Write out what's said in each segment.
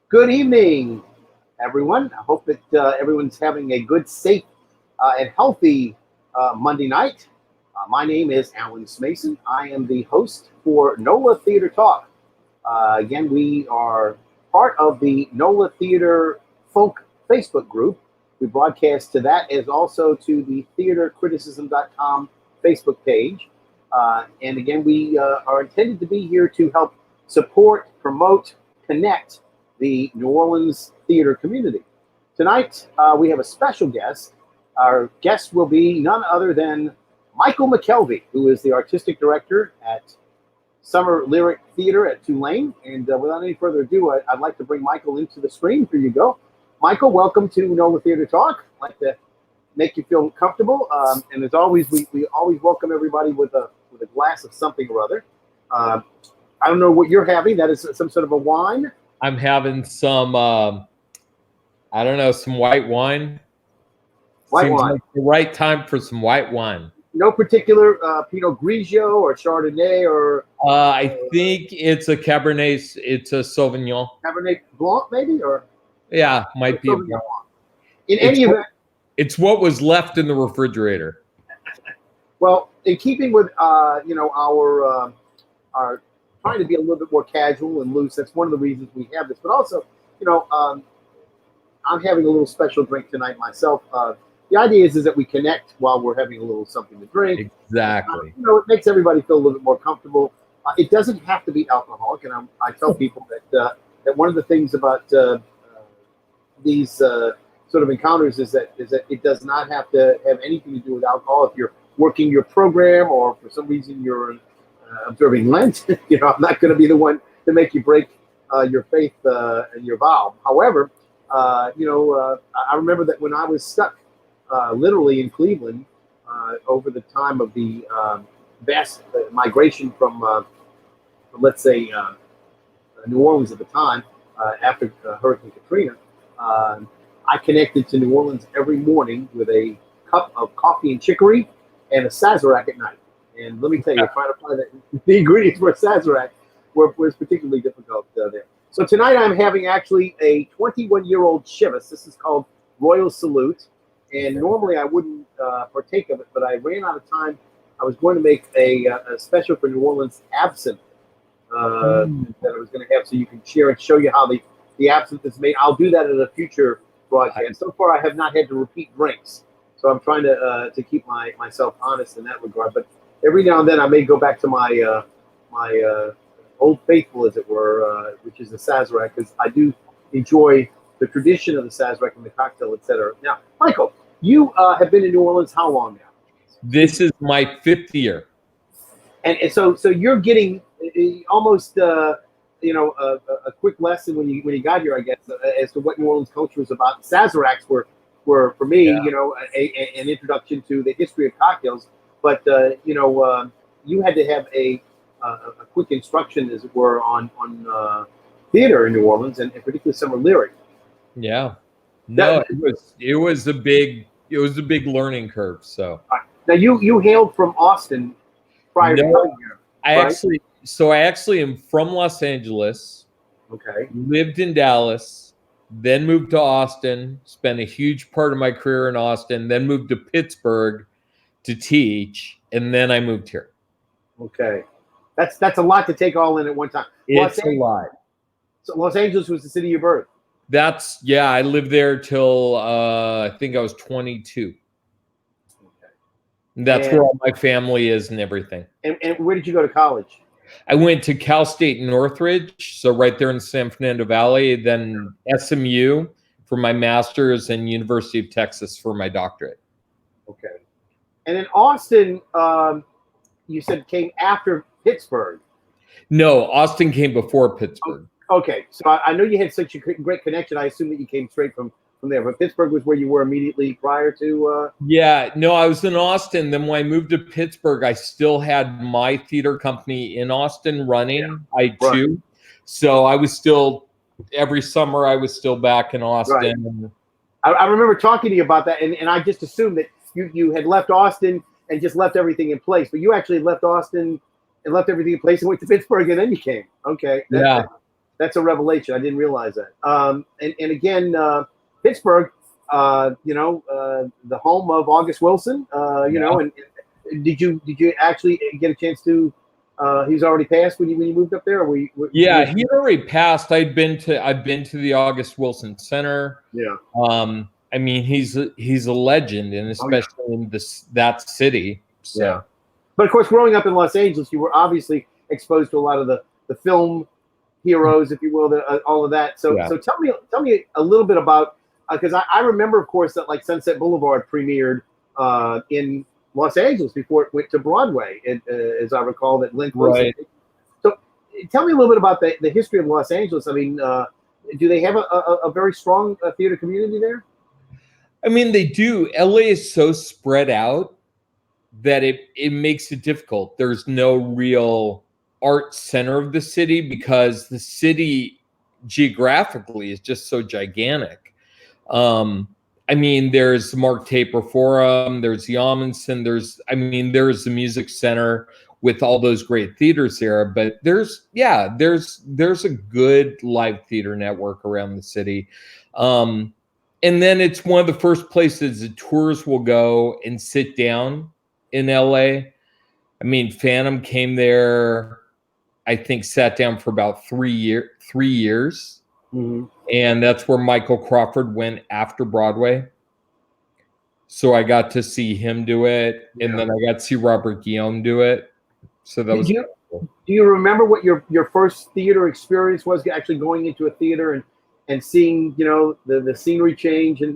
Good evening, everyone. I hope that everyone's having a good, safe, and healthy Monday night. My name is Alan Smason. I am the host for NOLA Theatre Talk. Again, we are part of the NOLA Theatre Folk Facebook group. We broadcast to that as also to the theatercriticism.com Facebook page. And again, we are intended to be here to help support, promote, connect the New Orleans theater community. Tonight, we have a special guest. Our guest will be none other than Michael McKelvey, who is the artistic director at Summer Lyric Theater at Tulane. And without any further ado, I'd like to bring Michael into the screen. Here you go. Michael, welcome to NOLA Theatre Talk. I'd like to make you feel comfortable. And as always, we always welcome everybody with a glass of something or other. I don't know what you're having. That is some sort of a wine. I'm having some, I don't know, some white wine. White Seems wine. like the right time for some white wine. No particular Pinot Grigio or Chardonnay or... I think it's a Cabernet, it's a Sauvignon. Cabernet Blanc, maybe? Or Yeah, might be a Sauvignon Blanc. In any event, It's what was left in the refrigerator. well, in keeping with our trying to be a little bit more casual and loose, that's one of the reasons we have this. But also, I'm having a little special drink tonight myself. The idea is that we connect while we're having a little something to drink. Exactly. It makes everybody feel a little bit more comfortable. It doesn't have to be alcoholic, and I tell people that one of the things about these sort of encounters is that it does not have to have anything to do with alcohol. If you're working your program or for some reason you're observing Lent, I'm not going to be the one to make you break your faith and your vow. However, I remember that when I was stuck literally in Cleveland over the time of the vast migration from let's say, New Orleans at the time after Hurricane Katrina, I connected to New Orleans every morning with a cup of coffee and chicory and a Sazerac at night. And let me tell you, trying to find the ingredients for a Sazerac was particularly difficult there. So tonight I'm having actually a 21-year-old Chivas. This is called Royal Salute. And normally I wouldn't partake of it, but I ran out of time. I was going to make a special for New Orleans absinthe that I was going to have so you can share and show you how the absinthe is made. I'll do that at a future broadcast. So far I have not had to repeat drinks. So I'm trying to keep myself honest in that regard. But every now and then I may go back to my old faithful, as it were, which is the Sazerac, because I do enjoy the tradition of the Sazerac and the cocktail, etc. Now, Michael, you have been in New Orleans how long now? This is my 5th year. And so you're getting almost a quick lesson when you got here, I guess, as to what New Orleans culture is about. Sazeracs were for me, an introduction to the history of cocktails. But you had to have a quick instruction, as it were, on theater in New Orleans, and particularly Summer Lyric. Yeah. No, it was a big learning curve. So now you hailed from Austin prior to coming here. I actually am from Los Angeles. Okay. Lived in Dallas, then moved to Austin, spent a huge part of my career in Austin, then moved to Pittsburgh to teach, and then I moved here. Okay. That's a lot to take all in at one time. It's a lot. So Los Angeles was the city of birth. I lived there till I think I was 22. Okay. That's where all my family is and everything. And where did you go to college? I went to Cal State Northridge, so right there in San Fernando Valley, then SMU for my master's and University of Texas for my doctorate. Okay. And then Austin, you said came after Pittsburgh. No, Austin came before Pittsburgh. Okay, so I know you had such a great connection. I assume that you came straight from there. But Pittsburgh was where you were immediately prior to... Yeah, no, I was in Austin. Then when I moved to Pittsburgh, I still had my theater company in Austin running, I2. So I was still, every summer, I was still back in Austin. Right. I remember talking to you about that, and I just assumed that you had left Austin and just left everything in place. But you actually left Austin and left everything in place and went to Pittsburgh, and then you came. Okay. That's a revelation. I didn't realize that. And again, Pittsburgh, the home of August Wilson. And did you actually get a chance to? He's already passed when you moved up there. Or he had already passed. I've been to the August Wilson Center. Yeah. I mean, he's a legend, and especially in that city. So. Yeah. But of course, growing up in Los Angeles, you were obviously exposed to a lot of the film heroes, if you will, all of that. So tell me a little bit about, because I remember, of course, that like Sunset Boulevard premiered in Los Angeles before it went to Broadway, as I recall, that Lynn Close. Right. So tell me a little bit about the history of Los Angeles. I mean, do they have a very strong theater community there? I mean, they do. LA is so spread out that it makes it difficult. There's no real art center of the city because the city geographically is just so gigantic. I mean, there's Mark Taper Forum, there's the Amundsen, there's the Music Center with all those great theaters there, but there's a good live theater network around the city. And then it's one of the first places that tours will go and sit down in LA. I mean, Phantom came there, I think sat down for about 3 years. Mm-hmm. And that's where Michael Crawford went after Broadway. So I got to see him do it. Yeah. And then I got to see Robert Guillaume do it. So that was cool. Do you remember what your first theater experience was, actually going into a theater and seeing, the scenery change? I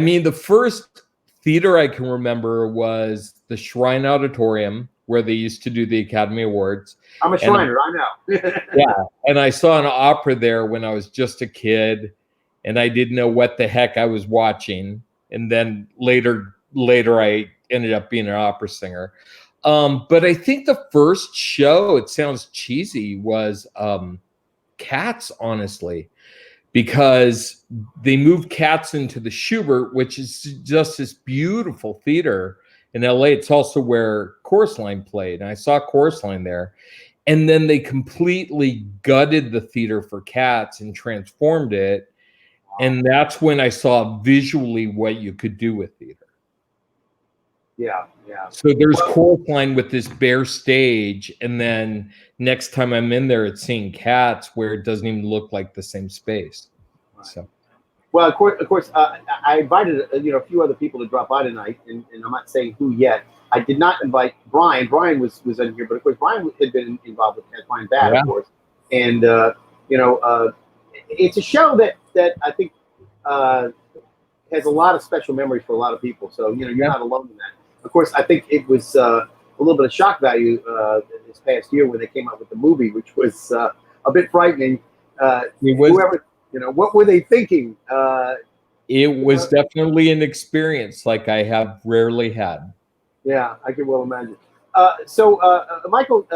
mean, the first theater I can remember was the Shrine Auditorium, where they used to do the Academy Awards. I'm a Shriner, I know. Yeah, and I saw an opera there when I was just a kid, and I didn't know what the heck I was watching. And then later I ended up being an opera singer. But I think the first show, it sounds cheesy, was Cats, honestly, because they moved Cats into the Schubert, which is just this beautiful theater in LA. It's also where Chorus Line played, and I saw Chorus Line there. And then they completely gutted the theater for Cats and transformed it. And that's when I saw visually what you could do with theater. Yeah. So there's Chorus Line with this bare stage, and then next time I'm in there, it's seeing Cats where it doesn't even look like the same space. Right. So. Well, of course, I invited a few other people to drop by tonight, and I'm not saying who yet. I did not invite Brian. Brian was in here, but of course Brian had been involved with Brian Batt, of course. And it's a show that I think has a lot of special memories for a lot of people. So you're not alone in that. Of course, I think it was a little bit of shock value this past year when they came out with the movie, which was a bit frightening. What were they thinking? It was definitely an experience like I have rarely had. Yeah, I can well imagine. So, Michael,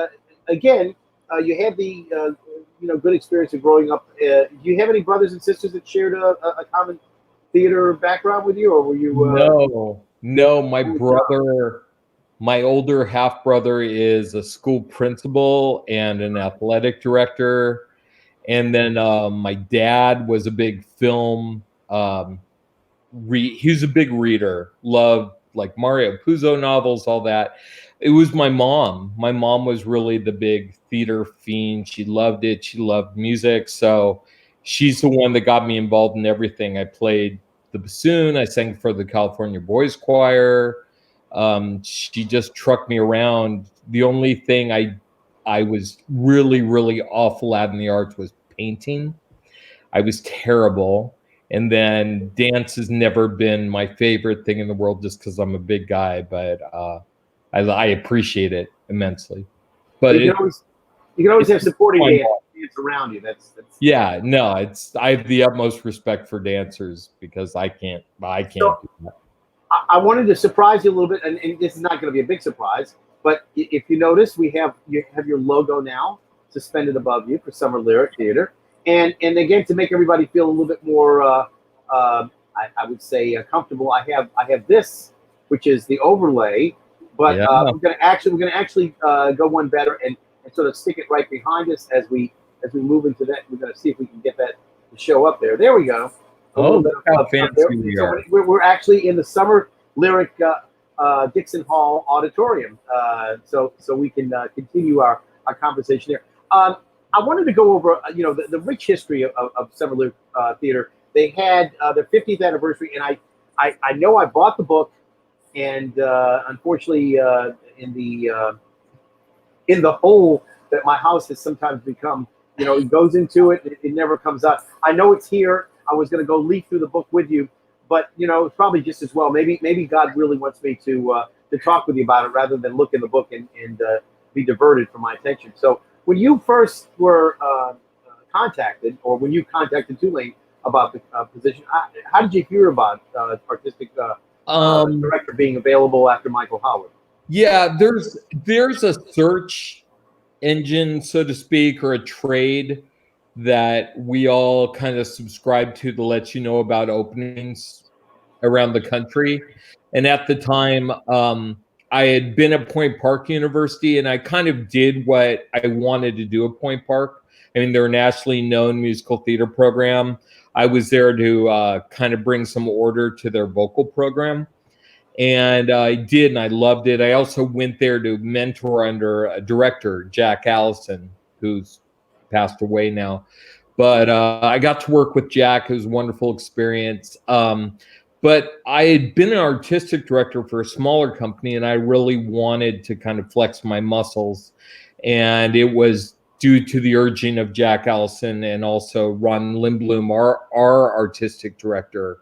again, you had the good experience of growing up. Do you have any brothers and sisters that shared a common theater background with you, or were you? No. My older half brother is a school principal and an athletic director. And then my dad was a big film. He was a big reader, loved like Mario Puzo novels, all that. It was my mom. My mom was really the big theater fiend. She loved it. She loved music. So she's the one that got me involved in everything. I played the bassoon. I sang for the California Boys Choir. She just trucked me around. The only thing I was really, really awful at in the arts was painting. I was terrible. And then dance has never been my favorite thing in the world just because I'm a big guy, but I appreciate it immensely. But you can always have supporting dance around you. That's I have the utmost respect for dancers because I can't do that. I wanted to surprise you a little bit, and this is not going to be a big surprise, but if you notice, you have your logo now suspended above you for Summer Lyric Theater. And again, to make everybody feel a little bit more, I would say comfortable. I have this, which is the overlay, but we're going to actually go one better and sort of stick it right behind us as we as we move into that, we're going to see if we can get that to show up there. There we go. Oh, look how fancy we so are. we're actually in the Summer Lyric Dixon Hall Auditorium, so we can continue our conversation there. I wanted to go over, the rich history of Summer Lyric Theater. They had their 50th anniversary, and I know I bought the book, and unfortunately, in the hole that my house has sometimes become, it goes into it, it never comes out. I know it's here. I was going to go leaf through the book with you, but it's probably just as well. Maybe God really wants me to talk with you about it rather than look in the book and be diverted from my attention. So when you first were contacted, or when you contacted Tulane about the position, how did you hear about artistic director being available after Michael Howard? Yeah, there's a search engine, so to speak, or a trade that we all kind of subscribe to let you know about openings around the country. And at the time, I had been at Point Park University, and I kind of did what I wanted to do at Point Park. I mean, they're a nationally known musical theater program. I was there to kind of bring some order to their vocal program. And I did, and I loved it. I also went there to mentor under a director, Jack Allison, who's passed away now. But I got to work with Jack. It was a wonderful experience. But I had been an artistic director for a smaller company, and I really wanted to kind of flex my muscles. And it was due to the urging of Jack Allison and also Ron Lindblom, our artistic director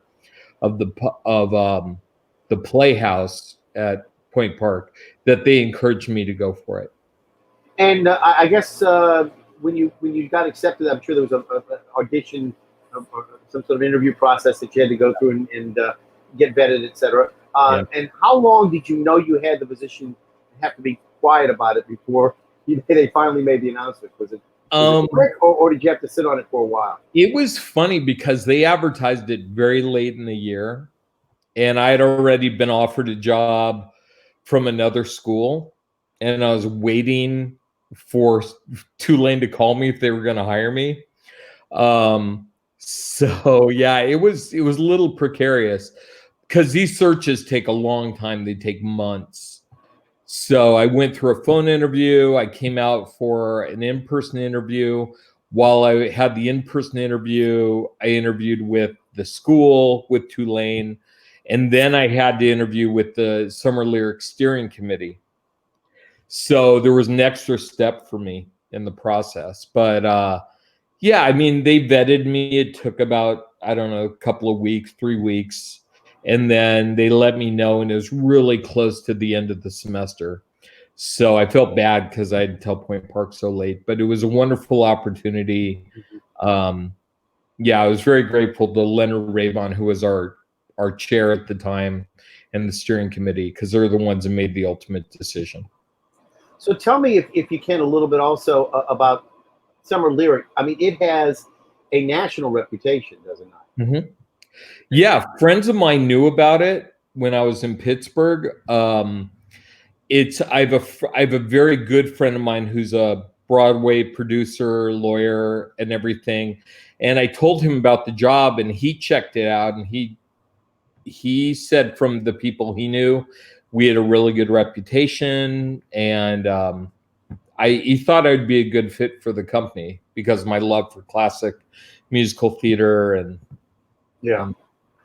of the Playhouse at Point Park, that they encouraged me to go for it. And I guess when you got accepted, I'm sure there was an audition or some sort of interview process that you had to go through and get vetted, etc. Yeah. And how long did you know you had the position and have to be quiet about it before they finally made the announcement? Was it quick, or did you have to sit on it for a while? It was funny because they advertised it very late in the year, and I had already been offered a job from another school, and I was waiting for Tulane to call me if they were going to hire me. So yeah, it was a little precarious because these searches take a long time. They take months. So I went through a phone interview. I came out for an in-person interview. While I had the in-person interview, I interviewed with the school, with Tulane, and then I had to interview with the Summer Lyric Steering Committee. So there was an extra step for me in the process. But yeah, I mean, they vetted me. It took about, I don't know, a couple of weeks, 3 weeks. And then they let me know, and it was really close to the end of the semester. So I felt bad because I had to tell Point Park so late, but it was a wonderful opportunity. Yeah, I was very grateful to Leonard Ravon, who was our chair at the time, and the steering committee, because they're the ones that made the ultimate decision. So tell me, if you can, a little bit also about Summer Lyric. I mean, it has a national reputation, does it not? Mm-hmm. Yeah, friends of mine knew about it when I was in Pittsburgh. I have a very good friend of mine who's a Broadway producer, lawyer, and everything. And I told him about the job, and he checked it out, and he said from the people he knew, we had a really good reputation, and he thought I'd be a good fit for the company because of my love for classic musical theater. And yeah.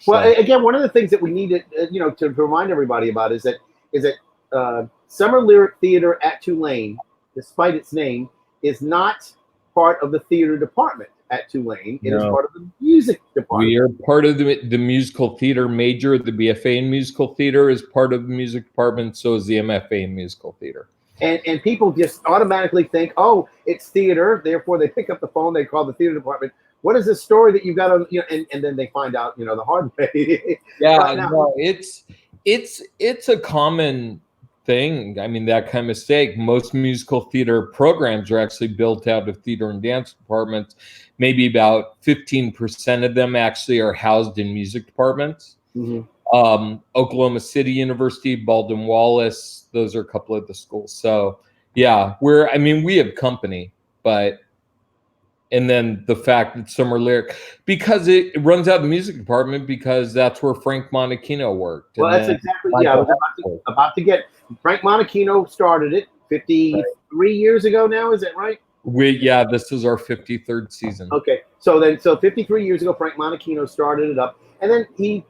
Well, again, one of the things that we need to remind everybody about is that Summer Lyric Theater at Tulane, despite its name, is not part of the theater department at Tulane. It is part of the music department. We are part of the musical theater major. The BFA in musical theater is part of the music department. So is the MFA in musical theater. And people just automatically think, oh, it's theater. Therefore, they pick up the phone. They call the theater department. What is this story that you've got on? And then they find out, the hard way. Yeah, no, it's a common thing. I mean, that kind of mistake. Most musical theater programs are actually built out of theater and dance departments. Maybe about 15% of them actually are housed in music departments. Mm-hmm. Oklahoma City University, Baldwin Wallace, those are a couple of the schools. So yeah, we have company, but And then the fact that Summer Lyric, because it runs out of the music department, because that's where Frank Monachino worked. Well, that's exactly, yeah, I was about to get, Frank Monachino started it 53 years ago now, is that right? Yeah, this is our 53rd season. Okay, so 53 years ago, Frank Monachino started it up, and then he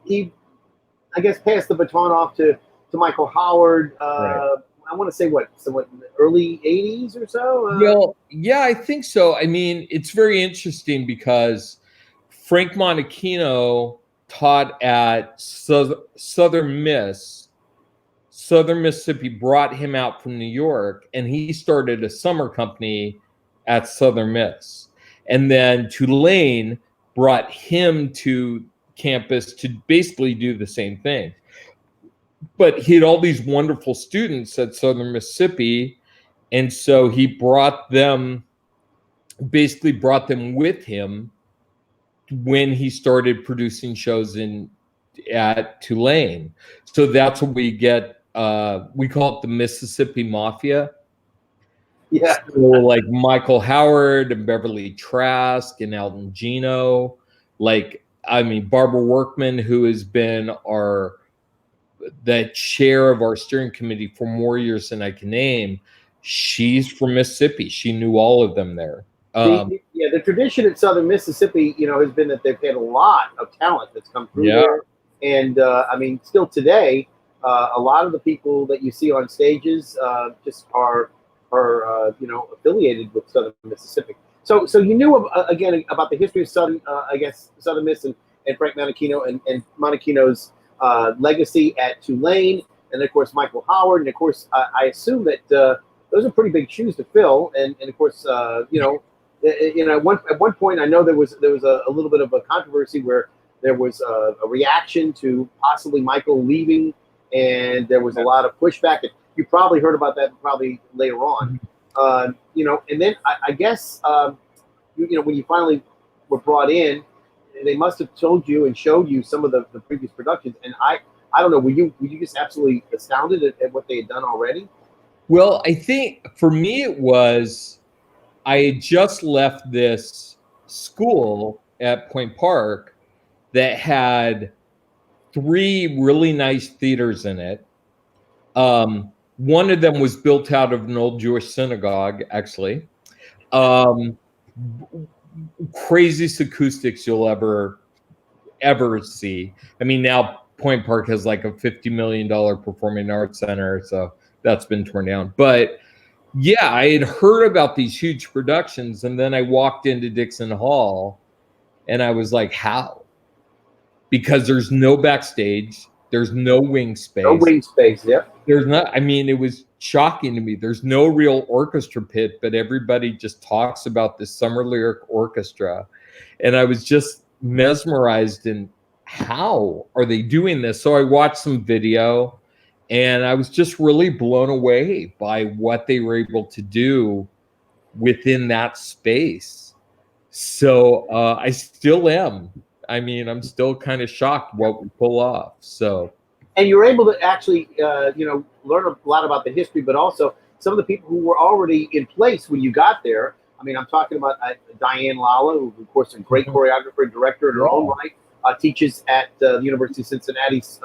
I guess passed the baton off to Michael Howard. Right. I want to say what early 80s or so. Well, yeah, I think so. I mean, it's very interesting because Frank Monachino taught at Southern Miss. Southern Mississippi brought him out from New York, and he started a summer company at Southern Miss. And then Tulane brought him to campus to basically do the same thing. But he had all these wonderful students at Southern Mississippi, and so he brought them with him when he started producing shows at Tulane. So that's what we get. We call it the Mississippi Mafia. Yeah. So like Michael Howard and Beverly Trask and Elton Gino. Barbara Workman, who has been the chair of our steering committee for more years than I can name. She's from Mississippi. She knew all of them there. The tradition at Southern Mississippi, has been that they've had a lot of talent that's come through there. And still today, a lot of the people that you see on stages just are affiliated with Southern Mississippi. So you knew again about the history of Southern Miss and Frank Monachino and Monachino's legacy at Tulane, and of course Michael Howard, and of course I assume that those are pretty big shoes to fill, and of course at one point I know there was a little bit of a controversy where there was a reaction to possibly Michael leaving, and there was a lot of pushback. And you probably heard about that probably later on, and then I guess when you finally were brought in, they must have told you and showed you some of the previous productions, and I don't know, were you just absolutely astounded at what they had done already? Well, I think for me it was, I had just left this school at Point Park that had 3 really nice theaters in it. One of them was built out of an old Jewish synagogue, actually. Craziest acoustics you'll ever see. I mean, now Point Park has like a $50 million performing arts center, so that's been torn down. But yeah, I had heard about these huge productions, and then I walked into Dixon Hall and I was like, how? Because there's no backstage, there's no wing space. No wing space, yeah. There's not, it was shocking to me. There's no real orchestra pit, but everybody just talks about this Summer Lyric Orchestra. And I was just mesmerized in how are they doing this? So I watched some video, and I was just really blown away by what they were able to do within that space. So I still am. I'm still kind of shocked what we pull off. So, and you're able to actually, learn a lot about the history, but also some of the people who were already in place when you got there. I'm talking about Diane Lala, who, of course, a great choreographer and director in her own right, teaches at the University of Cincinnati's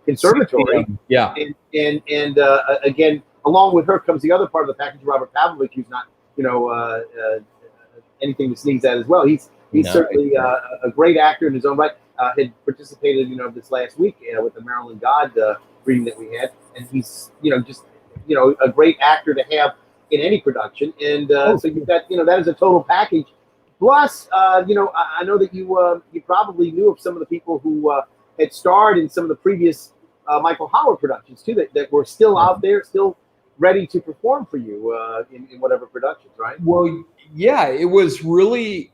Conservatory. Yeah. And again, along with her comes the other part of the package, Robert Pavlovich, who's not, anything to sneeze at as well. He's certainly a great actor in his own right. Had participated, this last week with the Maryland God reading that we had, and he's, just, a great actor to have in any production. And so you've got, that is a total package. Plus, I know that you probably knew of some of the people who had starred in some of the previous Michael Howard productions too, that were still out there, still ready to perform for you in whatever productions, right? Well, yeah, it was really.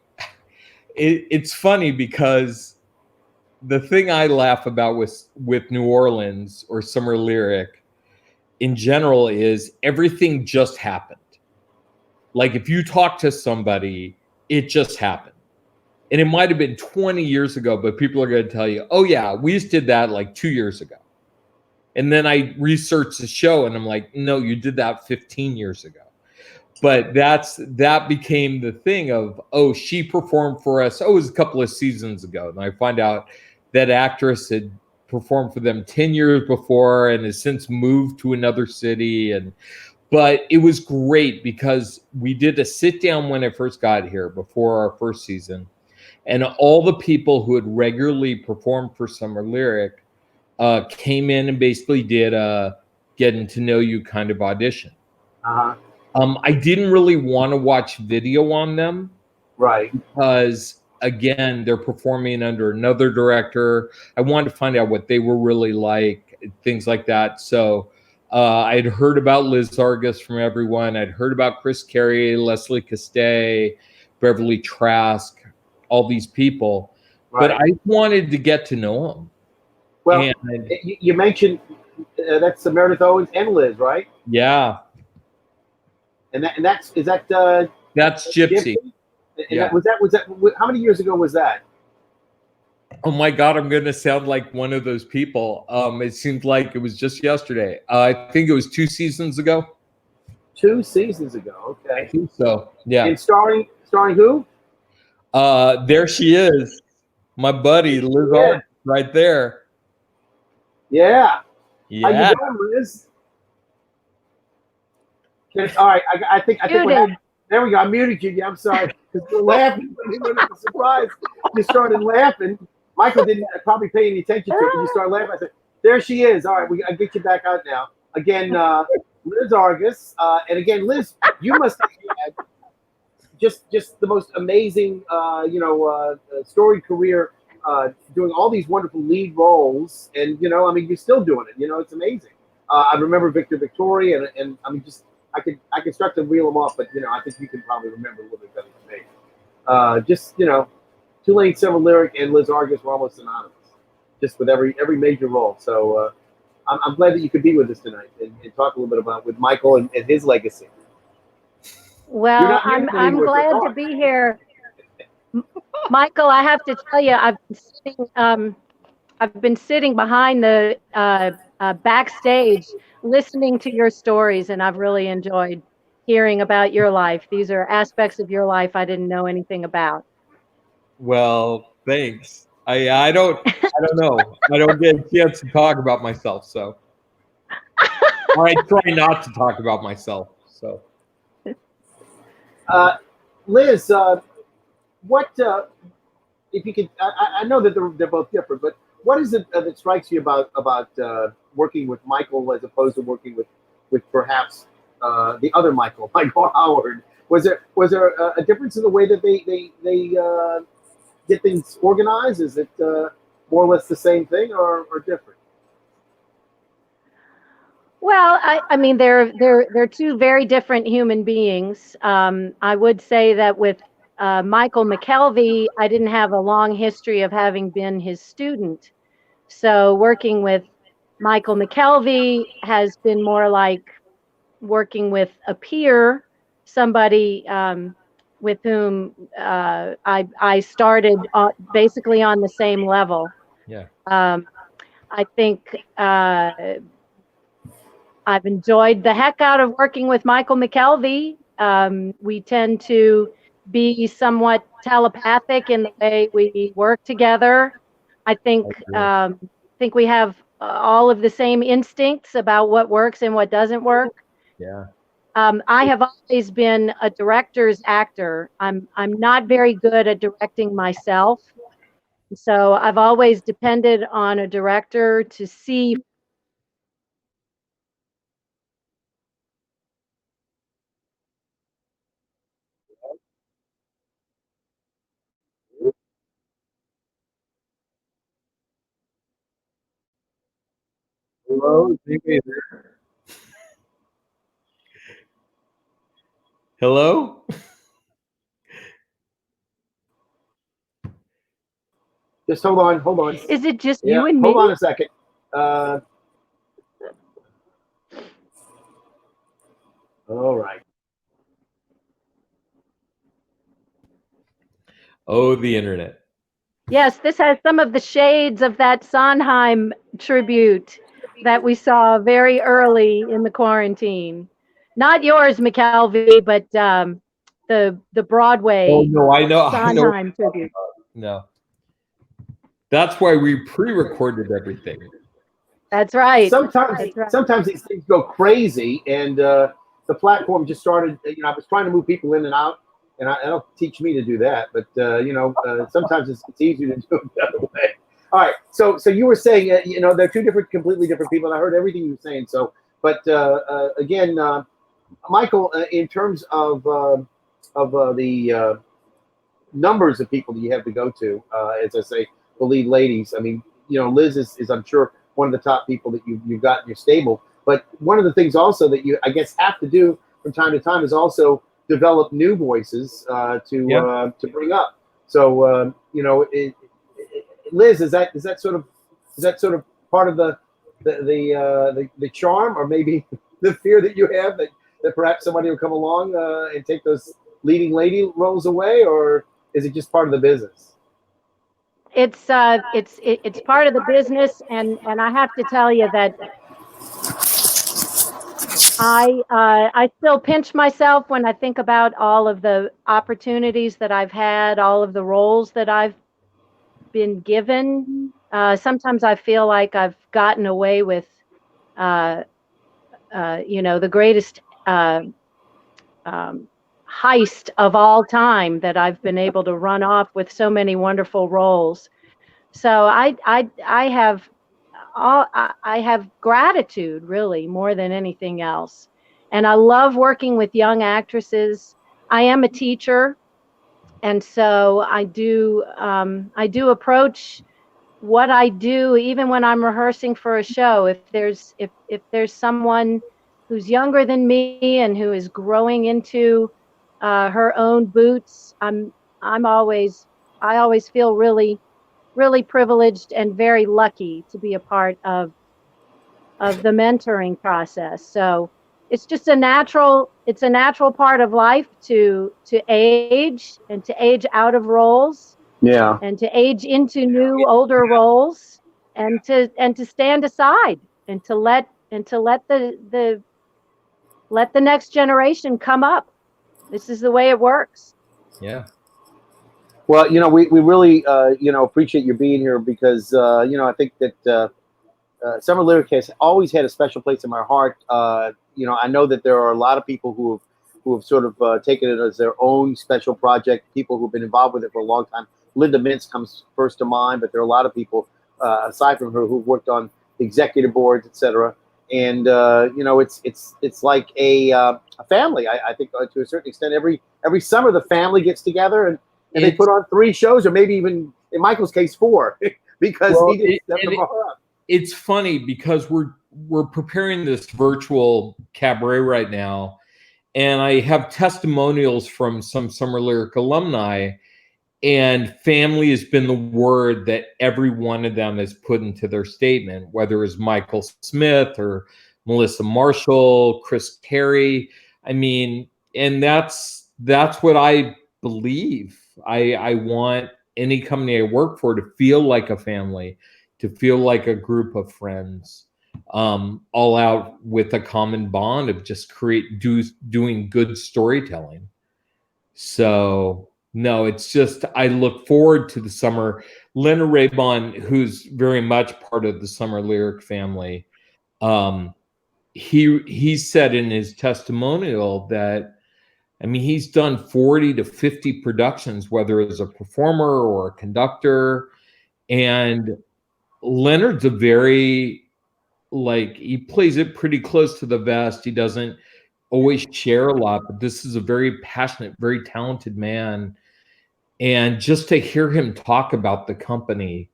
It's funny because the thing I laugh about with New Orleans or Summer Lyric in general is everything just happened. Like if you talk to somebody, it just happened. And it might have been 20 years ago, but people are going to tell you, oh yeah, we just did that like 2 years ago. And then I researched the show and I'm like, no, you did that 15 years ago. But that became the thing of, oh, she performed for us. Oh, it was a couple of seasons ago. And I find out that actress had performed for them 10 years before and has since moved to another city. But it was great because we did a sit down when I first got here before our first season. And all the people who had regularly performed for Summer Lyric came in and basically did a getting to know you kind of audition. Uh-huh. I didn't really want to watch video on them. Right. Because, again, they're performing under another director. I wanted to find out what they were really like, things like that. So I'd heard about Liz Argus from everyone. I'd heard about Chris Carey, Leslie Castay, Beverly Trask, all these people. Right. But I wanted to get to know them. Well, you mentioned that's Meredith Owens and Liz, right? Yeah. And that's Gypsy. And yeah. Was that how many years ago was that? Oh my God, I'm going to sound like one of those people. It seemed like it was just yesterday. I think it was 2 seasons ago. 2 seasons ago, okay. I think so, yeah. And starring who? There she is, my buddy Liz Argus, right there. Yeah. Yeah. How you doing, Liz? All right, I think there we go. I muted you. Yeah, I'm sorry because you're laughing. It's a surprise. You started laughing. Michael didn't probably pay any attention to it, but you started laughing. I said, "There she is." All right, I get you back out now. Again, Liz Argus, and again, Liz, you must have had just the most amazing, storied career, doing all these wonderful lead roles, and you're still doing it. It's amazing. I remember Victor Victoria, and I mean, just. I could start to reel them off, but I think you can probably remember a little bit better than me. Tulane, Summer Lyric, and Liz Argus were almost synonymous, just with every major role. So I'm glad that you could be with us tonight and talk a little bit about with Michael and his legacy. Well, I'm glad to be here, Michael. I have to tell you, I've been sitting behind the backstage listening to your stories, and I've really enjoyed hearing about your life. These are aspects of your life I didn't know anything about. Well, thanks. I don't know. I don't get a chance to talk about myself, so I try not to talk about myself. So, Liz, what if you could? I know that they're both different, but what is it that strikes you about working with Michael as opposed to working with perhaps the other Michael Howard? Was there a difference in the way that they get things organized? Is it more or less the same thing or different? Well, I mean, they're 2 very different human beings. I would say that with Michael McKelvey, I didn't have a long history of having been his student. So working with Michael McKelvey has been more like working with a peer, somebody with whom I started basically on the same level. Yeah. I think I've enjoyed the heck out of working with Michael McKelvey. We tend to be somewhat telepathic in the way we work together. I think we have all of the same instincts about what works and what doesn't work. Yeah. I have always been a director's actor. I'm not very good at directing myself. So I've always depended on a director to see Hello? Hello? Just hold on. Is it just you and me? Hold on a second. All right. Oh, the internet. Yes, this has some of the shades of that Sondheim tribute that we saw very early in the quarantine. not yours, McKelvey, but the Broadway. Oh no, I know. Sondheim tribute. No, that's why we pre-recorded everything. That's right. Sometimes these things go crazy, and the platform just started. I was trying to move people in and out, and I don't teach me to do that, but sometimes it's easier to do it the other way. All right, so you were saying, they're two completely different people, and I heard everything you were saying. So, but again, Michael, in terms of the numbers of people that you have to go to, as I say, the lead ladies. I mean, Liz is I'm sure one of the top people that you've got in your stable. But one of the things also that you, I guess, have to do from time to time is also develop new voices to bring up. So Liz, is that sort of part of the charm, or maybe the fear that you have that perhaps somebody will come along and take those leading lady roles away, or is it just part of the business? It's part of the business, and I have to tell you that I still pinch myself when I think about all of the opportunities that I've had, all of the roles that I've been given. Sometimes I feel like I've gotten away with, the greatest heist of all time, that I've been able to run off with so many wonderful roles. So I have gratitude, really, more than anything else. And I love working with young actresses. I am a teacher, and so I do approach what I do, even when I'm rehearsing for a show. If there's someone who's younger than me and who is growing into her own boots, I always feel really, really privileged and very lucky to be a part of the mentoring process. So it's just a natural part of life to age, and to age out of roles. Yeah. And to age into new, older roles, and to stand aside, and to let the next generation come up. This is the way it works. Yeah. Well, we really appreciate you being here, because I think that Summer Lyric has always had a special place in my heart. I know that there are a lot of people who have sort of taken it as their own special project. People who've been involved with it for a long time. Linda Mintz comes first to mind, but there are a lot of people aside from her who've worked on executive boards, etc. And it's like a family. I think to a certain extent, every summer the family gets together and they put on 3 shows, or maybe even in Michael's case 4, because he didn't step the bar up. It's funny because we're preparing this virtual cabaret right now, and I have testimonials from some Summer Lyric alumni, and family has been the word that every one of them has put into their statement, whether it's Michael Smith or Melissa Marshall, Chris Carey. I mean, and that's what I believe. I want any company I work for to feel like a family, to feel like a group of friends, all out with a common bond of just doing good storytelling. So no, it's just, I look forward to the summer. Leonard Raybon, who's very much part of the Summer Lyric family, he said in his testimonial that, I mean, he's done 40 to 50 productions, whether as a performer or a conductor. And Leonard's a very, he plays it pretty close to the vest. He doesn't always share a lot, but this is a very passionate, very talented man. And just to hear him talk about the company,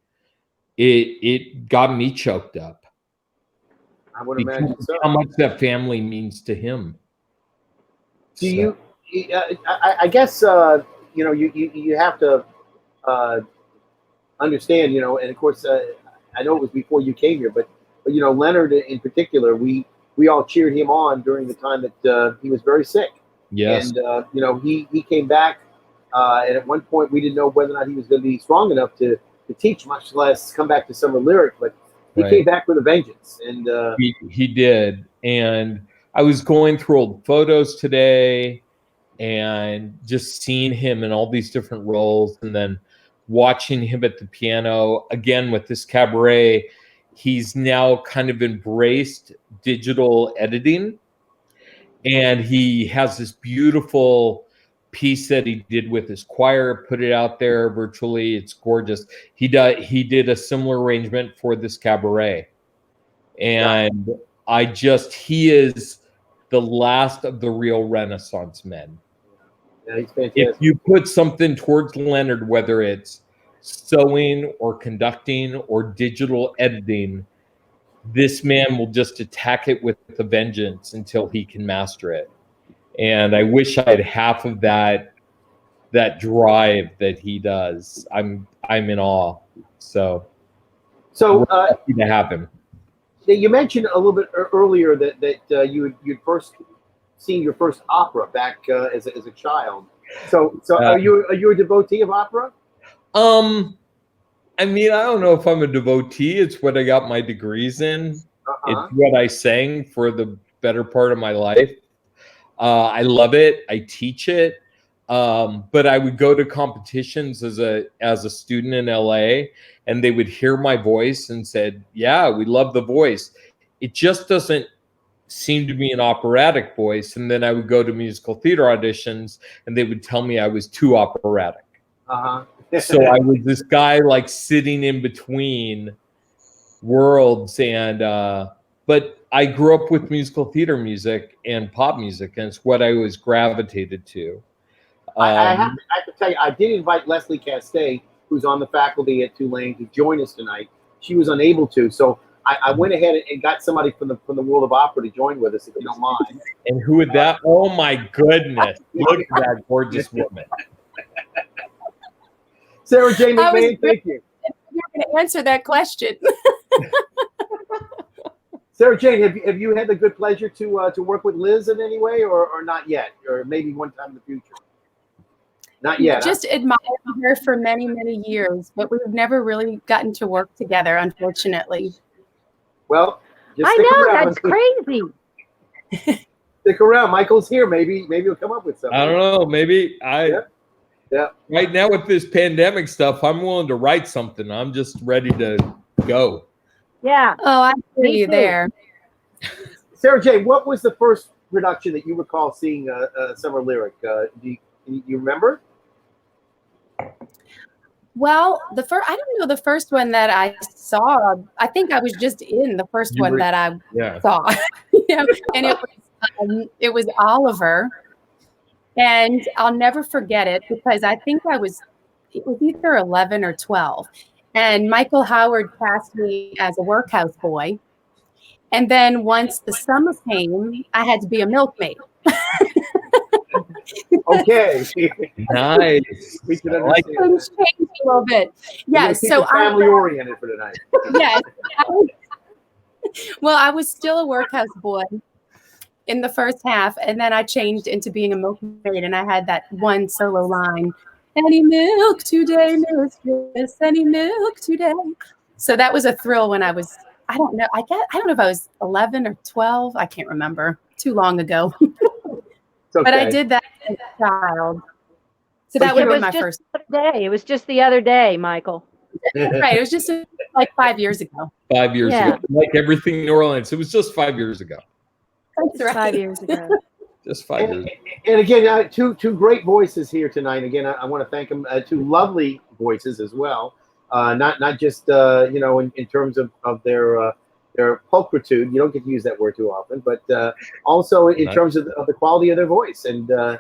it got me choked up. I would imagine so. How much that family means to him. I guess you have to understand, and of course I know it was before you came here, but Leonard in particular, we all cheered him on during the time that he was very sick. Yes. And he came back, and at one point we didn't know whether or not he was going to be strong enough to teach, much less come back to Summer Lyric, but he came back with a vengeance. And he did. And I was going through old photos today and just seeing him in all these different roles, and then watching him at the piano again with this cabaret. He's now kind of embraced digital editing, and he has this beautiful piece that he did with his choir, put it out there virtually. It's gorgeous. He did a similar arrangement for this cabaret, and he is the last of the real Renaissance men. Yeah, he's fantastic. If you put something towards Leonard, whether it's sewing or conducting or digital editing, this man will just attack it with a vengeance until he can master it. And I wish I had half of that drive that he does. I'm in awe. So happy to have him. You mentioned a little bit earlier that you'd first seen your first opera back as a child. So are you a devotee of opera? I mean, I don't know if I'm a devotee. It's what I got my degrees in. It's what I sang for the better part of my life. I love it. I teach it. But I would go to competitions as a student in LA, and they would hear my voice and said, "Yeah, we love the voice. It just doesn't seem to be an operatic voice." And then I would go to musical theater auditions, and they would tell me I was too operatic. So I was this guy like sitting in between worlds, and but I grew up with musical theater music and pop music, and it's what I always gravitated to. I have to tell you, I did invite Leslie Castay, who's on the faculty at Tulane, to join us tonight. She was unable to, so I went ahead and got somebody from the world of opera to join with us, if you don't mind. And who would that? Oh my goodness! Look at that gorgeous woman. Sarah Jane McMahon, thank you. You're going to answer that question. Sarah Jane, have you had the good pleasure to work with Liz in any way, or not yet, or maybe one time in the future? Not yet. Just admired her for many, many years, but we've never really gotten to work together, unfortunately. Well, just I stick know, around. that's crazy. Stick around. Michael's here. Maybe he'll come up with something. I don't know. Maybe Yeah. Right now with this pandemic stuff, I'm willing to write something. I'm just ready to go. Yeah. Oh, I see you too. there. Sarah Jane, what was the first production that you recall seeing Summer Lyric? Do you remember? Well, I don't know the first one that I saw. I think I was just in the first one that I saw. And it was Oliver. And I'll never forget it because I think it was either 11 or 12. And Michael Howard cast me as a workhouse boy. And then once the summer came, I had to be a milkmaid. Okay. Nice. We can understand. Things changed a little bit. Yeah. So family oriented for tonight. Yes. Well, I was still a workhouse boy in the first half, and then I changed into being a milkmaid, and I had that one solo line, "Any milk today, mistress, any milk today." So that was a thrill when I was, I don't know if I was 11 or 12. I can't remember. Too long ago. Okay. But I did that as a child. So that would have been my first day. It was just the other day, Michael. Right. It was just like 5 years ago. 5 years ago. Like everything New Orleans. It was just 5 years ago. That's right. 5 years ago. Just 5 years. And again, two great voices here tonight. Again, I want to thank them. Two lovely voices as well. Not just in terms of their pulchritude. You don't get to use that word too often, but also in terms of the quality of their voice. And I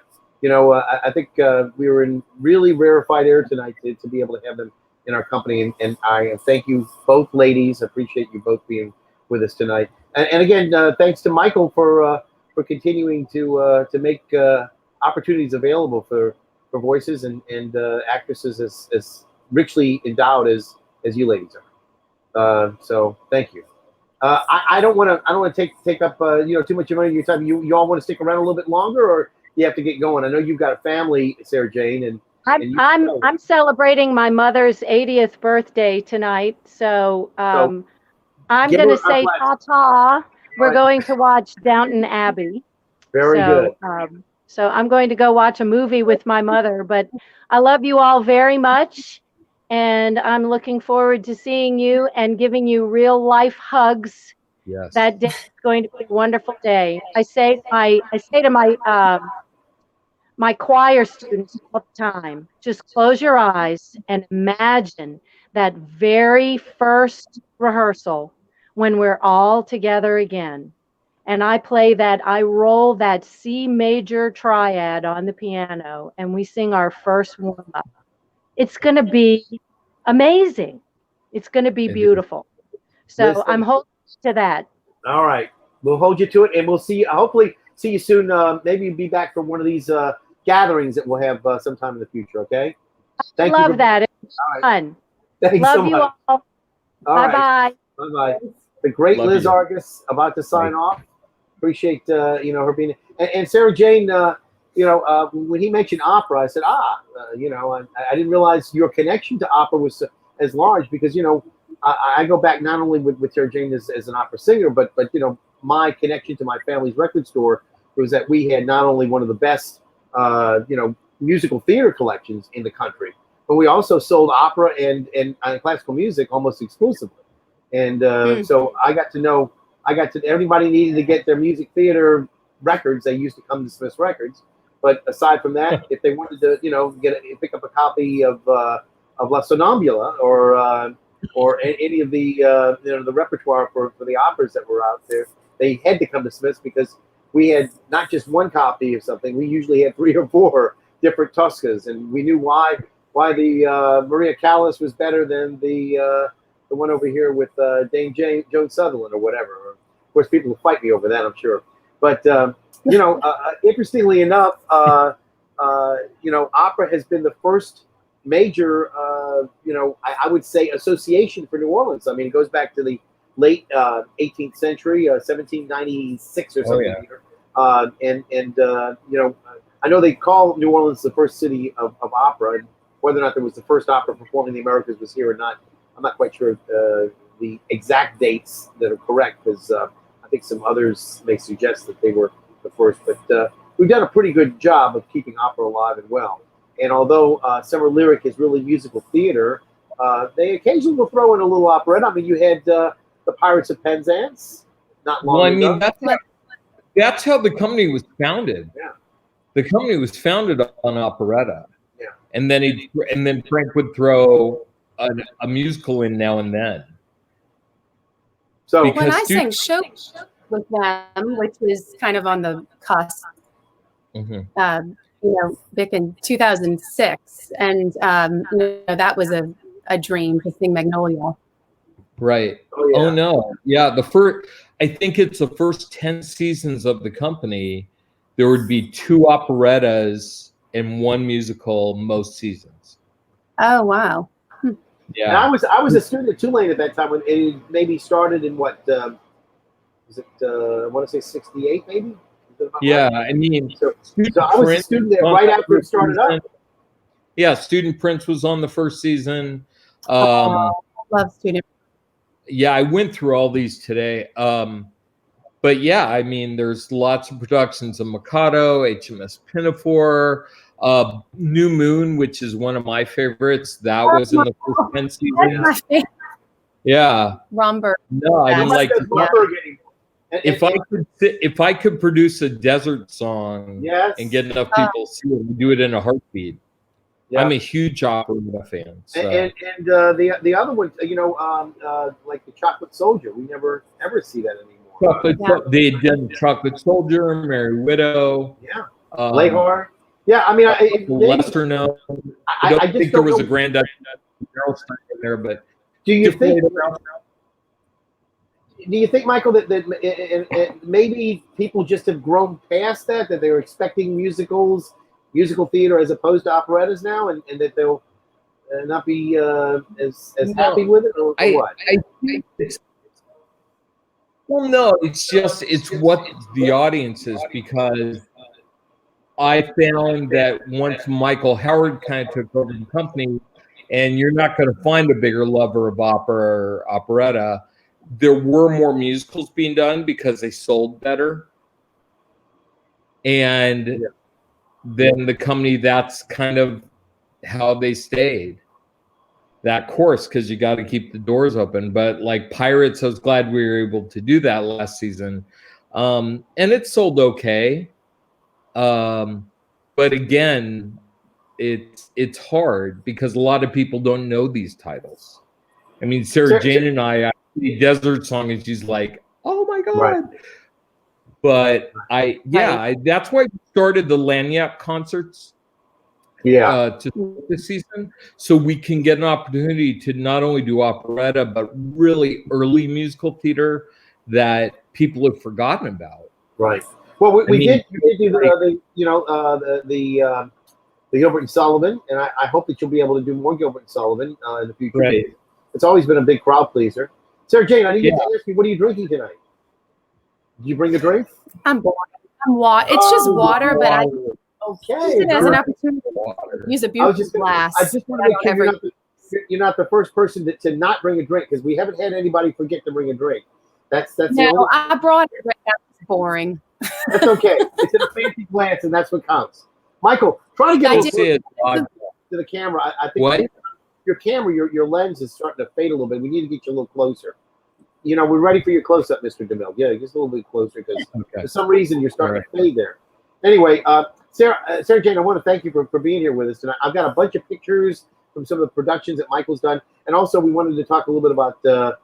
think we were in really rarefied air tonight to be able to have them in our company. And I thank you both, ladies. I appreciate you both being with us tonight. And again, thanks to Michael for continuing to make opportunities available for voices and actresses as richly endowed as you ladies are. So thank you. I don't want to take up too much of your time. You all want to stick around a little bit longer, or you have to get going? I know you've got a family, Sarah Jane, and I'm celebrating my mother's 80th birthday tonight, so I'm going to say ta-ta. we're going to watch Downton Abbey. Very good. So I'm going to go watch a movie with my mother. But I love you all very much, and I'm looking forward to seeing you and giving you real life hugs. Yes. That day is going to be a wonderful day. I say to my choir students all the time, just close your eyes and imagine that very first rehearsal when we're all together again. And I roll that C major triad on the piano and we sing our first warm up. It's going to be amazing. It's going to be beautiful. So Listen. I'm holding to that. All right. We'll hold you to it, and we'll hopefully see you soon. Maybe be back for one of these gatherings that we'll have sometime in the future, okay? Thank you. Love that. It was fun. Thanks love so you much. all. Bye-bye. Bye-bye. The great Liz Argus about to sign off. Appreciate her being and Sarah Jane. When he mentioned opera, I said, I didn't realize your connection to opera was as large because I go back not only with Sarah Jane as an opera singer, but my connection to my family's record store was that we had not only one of the best musical theater collections in the country, but we also sold opera and classical music almost exclusively. And so everybody needed to get their music theater records. They used to come to Smith's Records. But aside from that, if they wanted to, pick up a copy of La Sonnambula or any of the repertoire for the operas that were out there, they had to come to Smith's because we had not just one copy of something. We usually had 3 or 4 different Toscas, and we knew why the Maria Callas was better than the one over here with Dame Joan Sutherland or whatever. Of course, people will fight me over that, I'm sure. But interestingly enough, opera has been the first major, I would say, association for New Orleans. I mean, it goes back to the late 18th century, 1796 or something. Oh, yeah. I know they call New Orleans the first city of opera, and whether or not there was the first opera performed in the Americas was here or not, I'm not quite sure the exact dates that are correct, because I think some others may suggest that they were the first. But we've done a pretty good job of keeping opera alive and well. And although Summer Lyric is really musical theater, they occasionally will throw in a little operetta. I mean, you had the Pirates of Penzance not long ago. That's how the company was founded. Yeah. The company was founded on operetta. Yeah. And then Frank would throw a musical in now and then. So when I sang show with them, which was kind of on the cusp, back in 2006, and that was a dream to sing Magnolia. Right. Oh, yeah. Oh no. Yeah. I think it's the first 10 seasons of the company. There would be 2 operettas and 1 musical most seasons. Oh wow. Yeah. And I was a student at Tulane at that time when it maybe started in what was it? I want to say 68 maybe. Yeah, right? I mean, so I was a student there right after it started up. Yeah, Student Prince was on the first season. Love Student. Yeah, I went through all these today. But yeah, I mean, there's lots of productions of Mikado, HMS Pinafore, New Moon, which is one of my favorites. That was in the first 10 seasons. Yeah. Romberg. No, I didn't like if I could produce a desert song and get enough people to see it, we'd do it in a heartbeat. Yeah. I'm a huge operetta fan. So. And the other one, like the Chocolate Soldier, we never ever see that anymore. They did Chocolate Soldier, Merry Widow. Yeah. Lehar. Yeah, I mean, lesser known. I don't think there was a Grand Duchess in there, but do you think, Michael, that maybe people just have grown past that they were expecting musical theater as opposed to operettas now, and that they'll not be as happy with it, or what? I think it's what the audience is, because I found that once Michael Howard kind of took over the company, and you're not going to find a bigger lover of opera or operetta there were more musicals being done because they sold better. And then the company, that's kind of how they stayed that course, because you got to keep the doors open. But like Pirates, I was glad we were able to do that last season. And it sold okay. But again, it's hard because a lot of people don't know these titles. I mean, Sarah Jane and I see Desert Song and she's like, oh my God. Right. But that's why we started the Lagniappe concerts to this season, so we can get an opportunity to not only do operetta, but really early musical theater that people have forgotten about. Right. Well, we did do the Gilbert and Sullivan, and I hope that you'll be able to do more Gilbert and Sullivan in the future. Right. It's always been a big crowd pleaser. Sarah Jane, I need to ask you, what are you drinking tonight? Did you bring a drink? I'm bored. It's just water, but I use it as an opportunity to use a beautiful glass. I just want to make sure you're not the first person to not bring a drink, because we haven't had anybody forget to bring a drink. That's no, I brought it. That's boring. That's okay. It's in a fancy glass, and that's what counts. Michael, try to get to the camera. I think your camera, your lens is starting to fade a little bit. We need to get you a little closer. You know, we're ready for your close-up, Mr. DeMille. Yeah, just a little bit closer, because for some reason you're starting to fade there. Anyway, Sarah Jane, I want to thank you for being here with us tonight. I've got a bunch of pictures from some of the productions that Michael's done, and also we wanted to talk a little bit about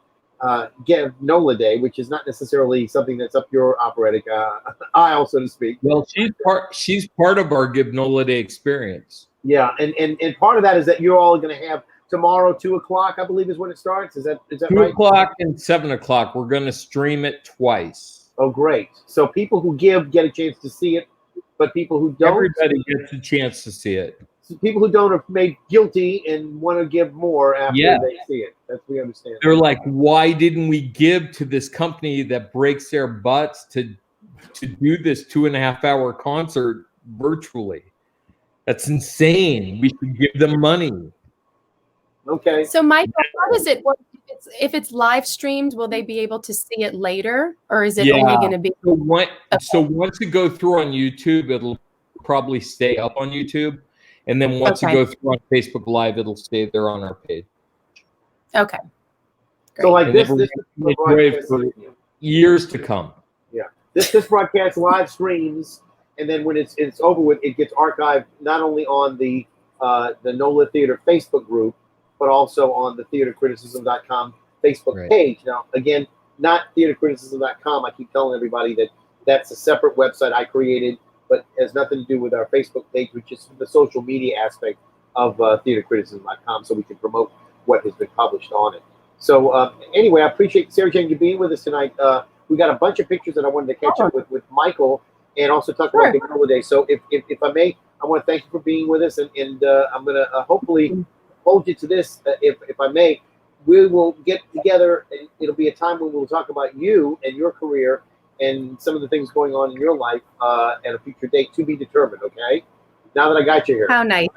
NOLA Day, which is not necessarily something that's up your operatic aisle, so to speak. Well, she's part of our Give NOLA Day experience. Yeah, and part of that is that you're all going to have tomorrow 2 o'clock, I believe, is when it starts. Is that 2 right? 2 o'clock and 7 o'clock. We're going to stream it twice. Oh, great! So people who give get a chance to see it, but people who don't, everybody gets a chance to see it. So people who don't are made guilty and want to give more after they see it. That's what we understand. They're like, why didn't we give to this company that breaks their butts to do this 2.5-hour concert virtually? That's insane. We should give them money. Okay. So, Michael, how does it work? If it's live streamed, will they be able to see it later, or is it only going to be? So once it goes through on YouTube, it'll probably stay up on YouTube, and then once it goes through on Facebook Live, it'll stay there on our page. Okay. Great. So like this for years to come. Yeah. This broadcast live streams, and then when it's over with, it gets archived not only on the NOLA Theater Facebook group, but also on the theatercriticism.com Facebook page. Now, again, not theatercriticism.com. I keep telling everybody that that's a separate website I created, but has nothing to do with our Facebook page, which is the social media aspect of theatercriticism.com, so we can promote what has been published on it. So anyway, I appreciate Sarah Jane you being with us tonight. We got a bunch of pictures that I wanted to catch up with Michael, and also talk about the holiday. So if I may, I want to thank you for being with us, and I'm going to hopefully hold you to this, if I may. We will get together, and it'll be a time when we'll talk about you and your career and some of the things going on in your life at a future date to be determined, okay? Now that I got you here. How nice.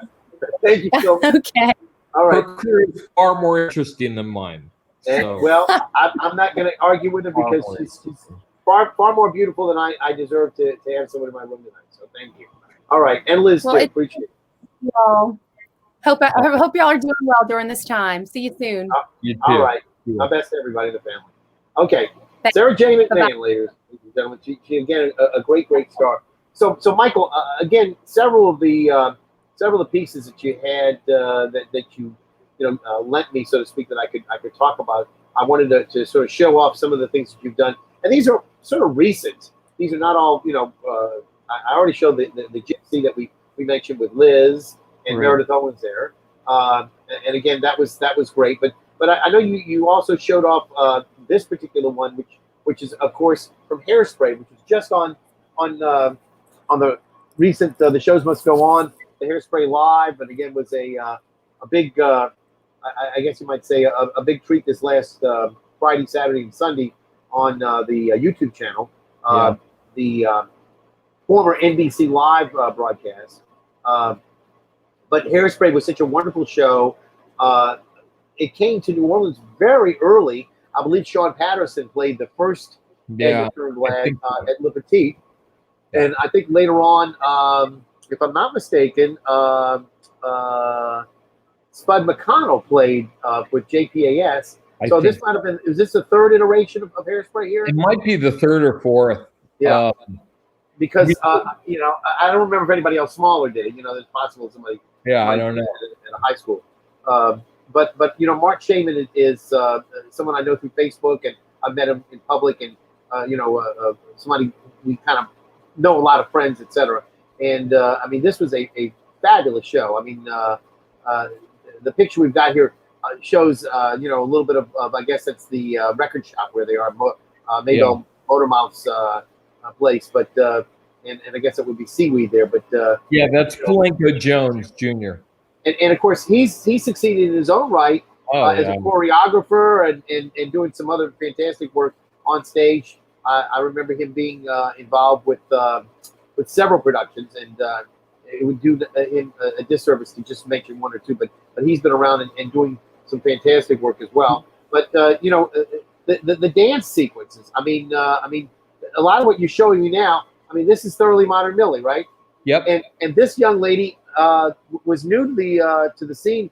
Thank you so much. Okay. All right. Her career is far more interesting than mine. So. Well, I'm not going to argue with her because she's far more beautiful than I deserve to have someone in my room tonight. So thank you. All right. And Liz, too. Appreciate it. Well, I hope y'all are doing well during this time. See you soon. You too. All right. My best to everybody in the family. Okay. Thanks. Sarah Jane McMahon, ladies and gentlemen. She again, a great star. So Michael, again, several of the pieces that you had that you lent me, so to speak, that I could talk about. I wanted to sort of show off some of the things that you've done, and these are sort of recent. These are not all, I already showed the Gypsy that we mentioned with Liz and Meredith Owens there, and again that was great. But I know you also showed off this particular one, which is of course from Hairspray, which is just on the recent The Shows Must Go On, the Hairspray Live, and again was a big I guess you might say a big treat this last Friday, Saturday, and Sunday on the YouTube channel. The former NBC Live broadcast. But Hairspray was such a wonderful show. It came to New Orleans very early. I believe Sean Patterson played the first Edna Turnblad at Le Petit. And I think later on, if I'm not mistaken, Spud McConnell played with JPAS. So this might have been, is this the third iteration of Hairspray here? It might be the third or fourth. Yeah. Because, you know, I don't remember if anybody else smaller did it. You know, there's possible somebody. Yeah, I don't know. In a high school. But you know, Mark Shaman is someone I know through Facebook, and I've met him in public, and you know, somebody we kind of know, a lot of friends, etc. And I mean, this was a fabulous show. I mean, the picture we've got here shows you know, a little bit of I guess that's the record shop where they are, Maybell Motormouth's place, but and I guess it would be Seaweed there, but yeah, that's Palenko Jones Jr. And of course, he succeeded in his own right as a choreographer and doing some other fantastic work on stage. I remember him being involved with several productions, and it would do him a disservice to just mention one or two. But he's been around and doing some fantastic work as well. But you know, the dance sequences. I mean, a lot of what you're showing me now. I mean, this is Thoroughly Modern Millie, right? Yep. And this young lady was new to the scene.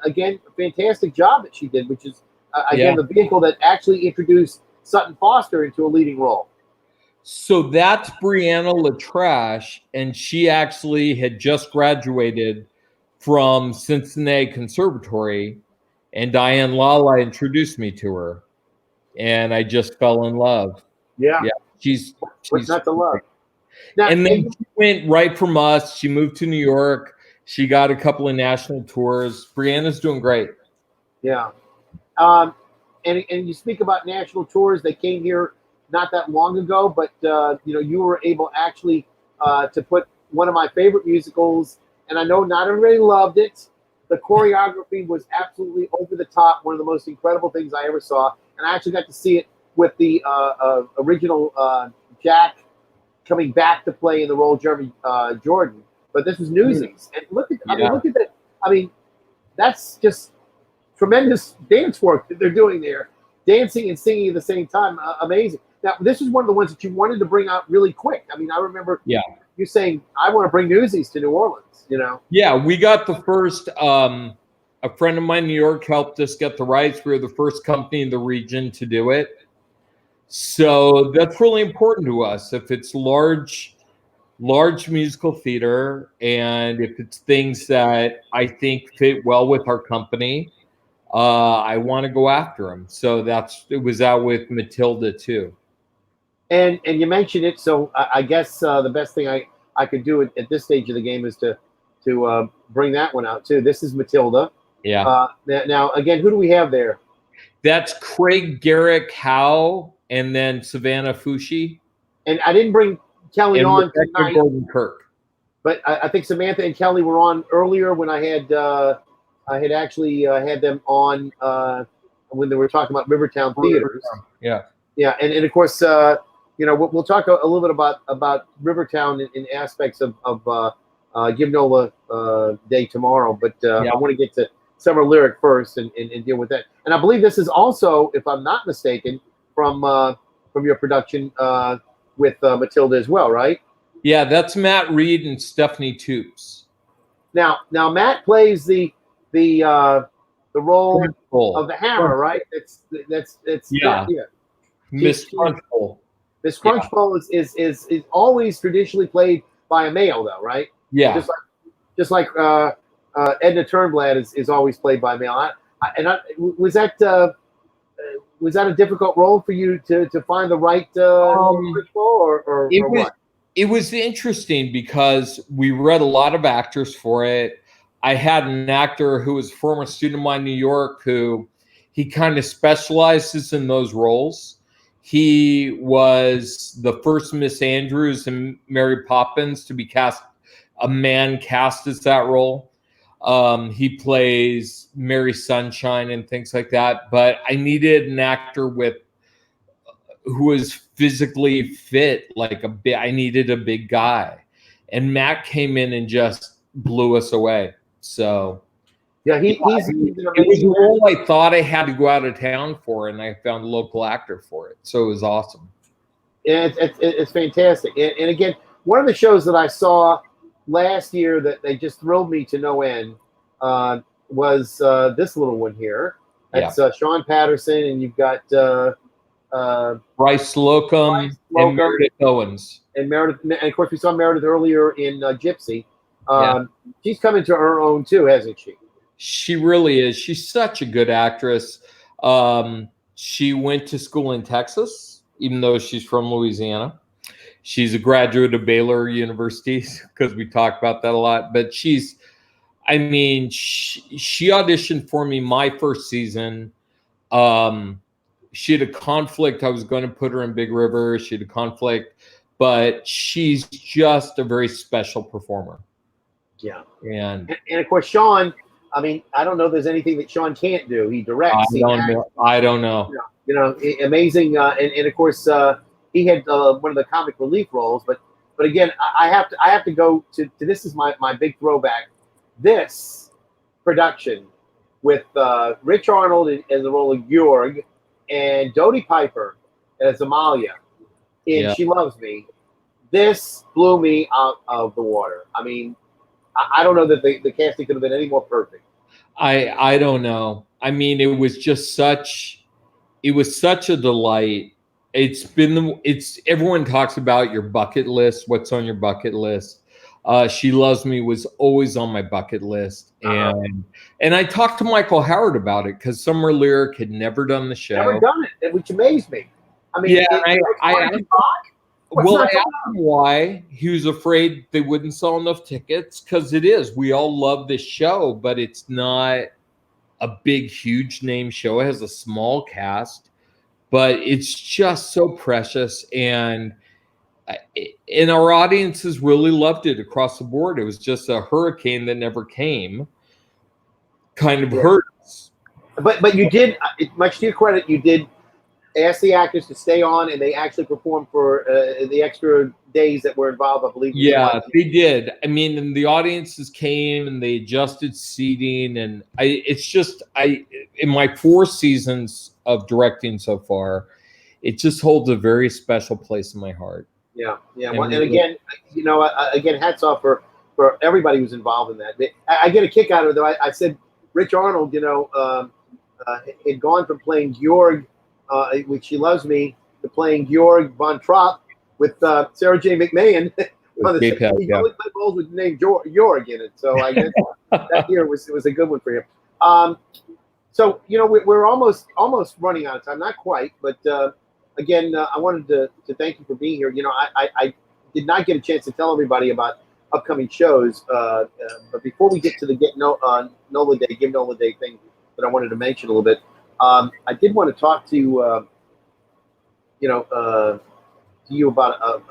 Again, a fantastic job that she did, which is again the vehicle that actually introduced Sutton Foster into a leading role. So that's Brianna Latrache, and she actually had just graduated from Cincinnati Conservatory, and Diane Lala introduced me to her, and I just fell in love. Yeah, she's what's not to love? Now, and then she went right from us. She moved to New York. She got a couple of national tours. Brianna's doing great. Yeah. And you speak about national tours. They came here not that long ago, but you know, you were able actually to put one of my favorite musicals, and I know not everybody loved it. The choreography was absolutely over the top. One of the most incredible things I ever saw, and I actually got to see it with the original Jack coming back to play in the role of Jeremy Jordan. But this was Newsies, and look at look at that. I mean, that's just tremendous dance work that they're doing there, dancing and singing at the same time. Amazing. Now, this is one of the ones that you wanted to bring out really quick. I mean, I remember you saying, I want to bring Newsies to New Orleans, you know? Yeah, we got the first, a friend of mine in New York helped us get the rights. We were the first company in the region to do it. So that's really important to us. If it's large musical theater, and if it's things that I think fit well with our company, I want to go after them. So it was out with Matilda too. And you mentioned it, so I guess the best thing I could do at this stage of the game is to bring that one out too. This is Matilda. Yeah. Now again, who do we have there? That's Craig Garrick Howe, and then Savannah Fushi. And I didn't bring Kelly on tonight, Gordon Kirk. But I think Samantha and Kelly were on earlier when I had actually had them on when they were talking about Rivertown Theaters. Yeah. Yeah, and of course, you know, we'll talk a little bit about Rivertown in aspects of Give NOLA Day tomorrow. But I want to get to Summer Lyric first and deal with that. And I believe this is also, if I'm not mistaken, from your production with Matilda as well, right? Yeah, that's Matt Reed and Stephanie Toops. Now Matt plays the role of the Hammer, right? It's Miss Crunchbull. Miss Crunchbull is always traditionally played by a male, though, right? Yeah. Just like Edna Turnblad is always played by a male. Was that a difficult role for you to find the right Crunchbull or what? It was interesting because we read a lot of actors for it. I had an actor who was a former student of mine in New York who he kind of specializes in those roles. He was the first Miss Andrews and Mary Poppins to be cast, a man cast as that role. He plays Mary Sunshine and things like that. But I needed an actor who was physically fit, I needed a big guy. And Matt came in and just blew us away. So Yeah, he's an It was amazing a role I thought I had to go out of town for, and I found a local actor for it. So it was awesome. And it's fantastic. And again, one of the shows that I saw last year that they just thrilled me to no end was this little one here. That's Sean Patterson, and you've got Bryce Slocum and Meredith Owens. And of course, we saw Meredith earlier in Gypsy. She's come into her own too, hasn't she? She really is. She's such a good actress. She went to school in Texas, even though she's from Louisiana. She's a graduate of Baylor University, because we talk about that a lot. But she auditioned for me my first season. She had a conflict. I was going to put her in Big River. She had a conflict, but she's just a very special performer. Yeah. And of course, Sean, I mean, I don't know if there's anything that Sean can't do. He directs. I don't know. You know, amazing. And of course, he had one of the comic relief roles. But again, I have to go to this is my big throwback. This production with Rich Arnold as the role of Georg and Dodie Piper as Amalia in She Loves Me. This blew me out of the water. I mean, I don't know that the casting could have been any more perfect. I don't know. I mean, it was such a delight. Everyone talks about your bucket list. What's on your bucket list? She Loves Me was always on my bucket list. And I talked to Michael Howard about it, because Summer Lyric had never done the show. Never done it, which amazed me. I mean, I asked him why. He was afraid they wouldn't sell enough tickets, because it is. We all love this show, but it's not a big, huge name show. It has a small cast, but it's just so precious. And our audiences really loved it across the board. It was just a hurricane that never came. Kind of hurt us. But you did, much to your credit, you did ask the actors to stay on, and they actually performed for the extra days that were involved, I believe. Yeah, they did. I mean, and the audiences came and they adjusted seating, and in my 4 seasons of directing so far, it just holds a very special place in my heart. Yeah. Well, and again, hats off for everybody who's involved in that. I get a kick out of it, though. I said Rich Arnold, had gone from playing Georg, which She Loves Me, to playing Georg von Trapp with Sarah J. McMahon. He only played roles with the name Georg in it, so I guess that year was a good one for him. So we're almost running out of time, not quite, but again, I wanted to thank you for being here. I did not get a chance to tell everybody about upcoming shows, but before we get to the Give NOLA Day thing that I wanted to mention a little bit, I did want to talk to you about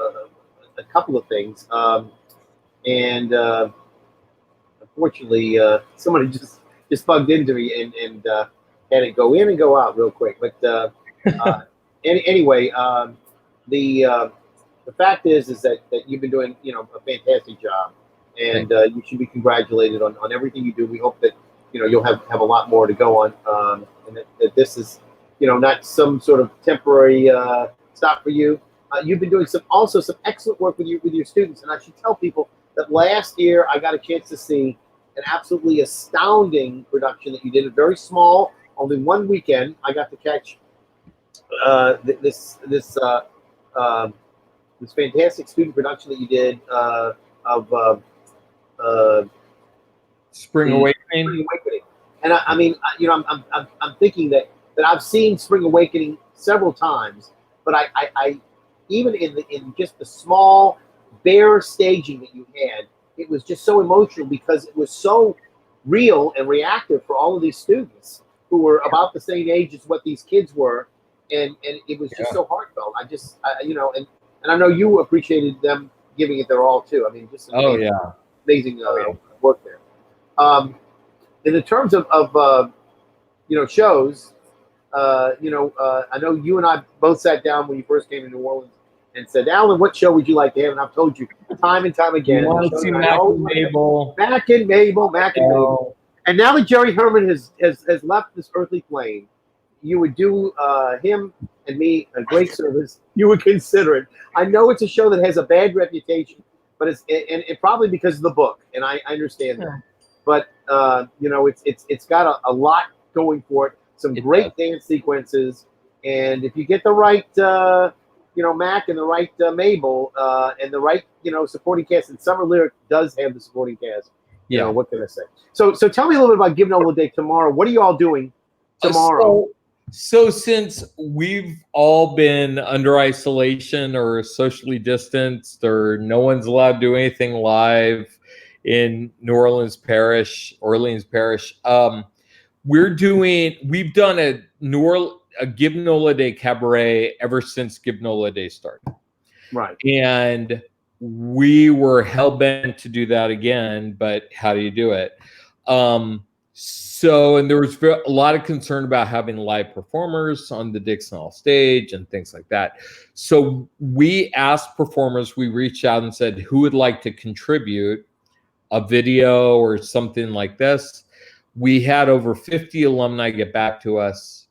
a couple of things, and unfortunately, somebody just bugged into me and had it go in and go out real quick. But anyway, the fact is that you've been doing a fantastic job, and you should be congratulated on everything you do. We hope that you'll have a lot more to go on, and that this is not some sort of temporary stop for you. You've been doing some excellent work with your students, and I should tell people that last year I got a chance to see an absolutely astounding production that you did. A very small, only one weekend. I got to catch this fantastic student production that you did of Spring Awakening. And I'm thinking that I've seen Spring Awakening several times, but I even in just the small bare staging that you had, it was just so emotional because it was so real and reactive for all of these students who were about the same age as what these kids were, and it was just so heartfelt. And I know you appreciated them giving it their all too. I mean, just amazing work there. In the terms of shows, I know you and I both sat down when you first came to New Orleans and said, Alan, what show would you like to have? And I've told you time and time again. You want to see Mac and Mabel. Mac and Mabel. And now that Jerry Herman has left this earthly plane, you would do him and me a great service. You would consider it. I know it's a show that has a bad reputation, but it's probably because of the book, and I understand that. But it's got a lot going for it. Some great dance sequences, and if you get the right Mac and the right Mabel and the right supporting cast, and Summer Lyric does have the supporting cast. What can I say? So tell me a little bit about Give NOLA Day tomorrow. What are you all doing tomorrow? So since we've all been under isolation or socially distanced, or no one's allowed to do anything live in Orleans Parish, we've done a Give NOLA Day cabaret ever since Give NOLA Day started. Right. And we were hell-bent to do that again, but how do you do it? And there was a lot of concern about having live performers on the Dixon Hall stage and things like that. So we asked performers, we reached out and said, who would like to contribute a video or something like this? We had over 50 alumni get back to us,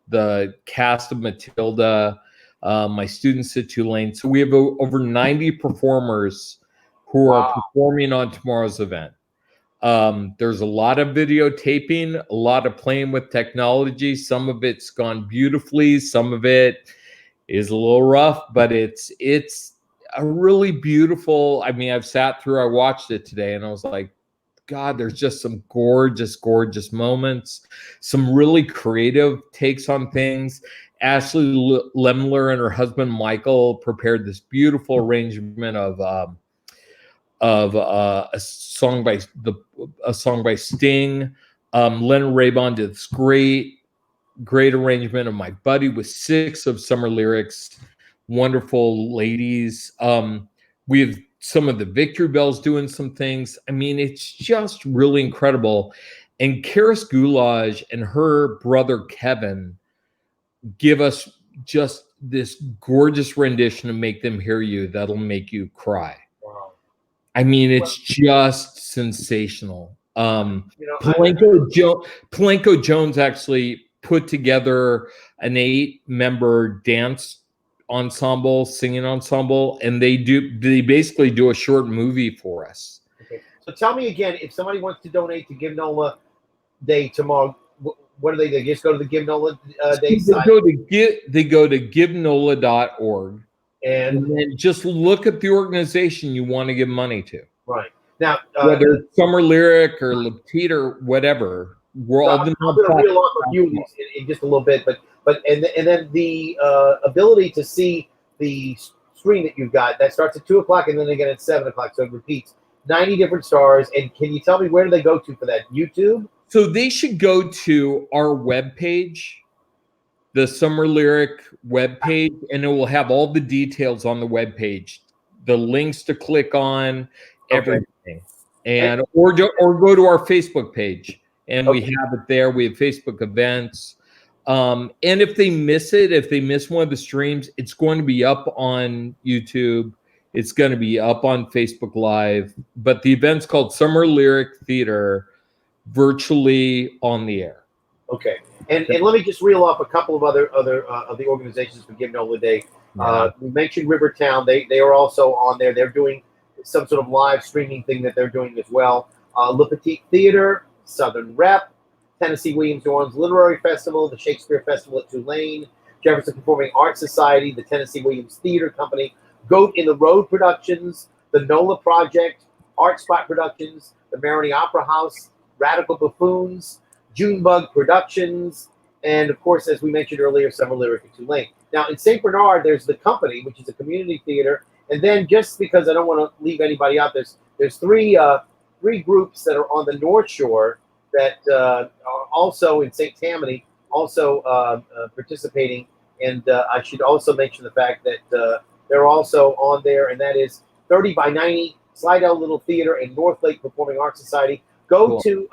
the cast of Matilda, my students at Tulane. So we have over 90 performers who are performing on tomorrow's event. There's a lot of videotaping, a lot of playing with technology. Some of it's gone beautifully. Some of it is a little rough, but it's a really beautiful. I mean, I watched it today and I was like, God, there's just some gorgeous, gorgeous moments, some really creative takes on things. Ashley Lemler and her husband Michael prepared this beautiful arrangement of a song by Sting. Leonard Raybon did this great arrangement of My Buddy with 6 of Summer Lyrics, wonderful ladies. We have some of the Victory Bells doing some things. I mean, it's just really incredible. And Karis Goulage and her brother Kevin give us just this gorgeous rendition of Make Them Hear You that'll make you cry. Wow. I mean, it's just sensational. Palenko Jones actually put together an 8-member dance ensemble, singing ensemble, and they basically do a short movie for us. Okay. So tell me again, if somebody wants to donate to Give NOLA Day tomorrow, what do they do? They just go to the Give NOLA Day site? They go to givenola.org and then just look at the organization you want to give money to. Right. Now, whether it's Summer Lyric or Le Petite or whatever, we're all going to reel off a few of these in just a little bit, but then the ability to see the screen that you've got that starts at 2:00 and then again at 7:00, so it repeats 90 different stars. And can you tell me where do they go to for that? YouTube? So they should go to our webpage, the Summer Lyric webpage, and it will have all the details on the webpage, the links to click on, everything, and or go to our Facebook page, and we have it there. We have Facebook events. And if they miss one of the streams, it's going to be up on YouTube. It's going to be up on Facebook Live. But the event's called Summer Lyric Theater, virtually on the air. Okay. And let me just reel off a couple of other of the organizations for Give NOLA Day. We mentioned Rivertown. They are also on there. They're doing some sort of live streaming thing that they're doing as well. Le Petite Theater, Southern Rep, Tennessee Williams New Orleans Literary Festival, the Shakespeare Festival at Tulane, Jefferson Performing Arts Society, the Tennessee Williams Theater Company, Goat in the Road Productions, the NOLA Project, Art Spot Productions, the Marigny Opera House, Radical Buffoons, Junebug Productions, and of course, as we mentioned earlier, Summer Lyric at Tulane. Now, in St. Bernard, there's the Company, which is a community theater, and then just because I don't want to leave anybody out, there's three groups that are on the North Shore that are also in St. Tammany, also participating. And I should also mention the fact that they're also on there, and that is 30 by 90, Slidell Little Theater, and North Lake Performing Arts Society. Go to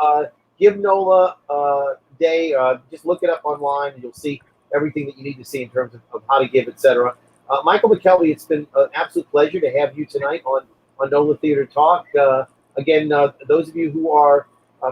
Give NOLA Day. Just look it up online, and you'll see everything that you need to see in terms of how to give, etc. Michael McKelvey, it's been an absolute pleasure to have you tonight on NOLA Theatre Talk. Again, those of you who are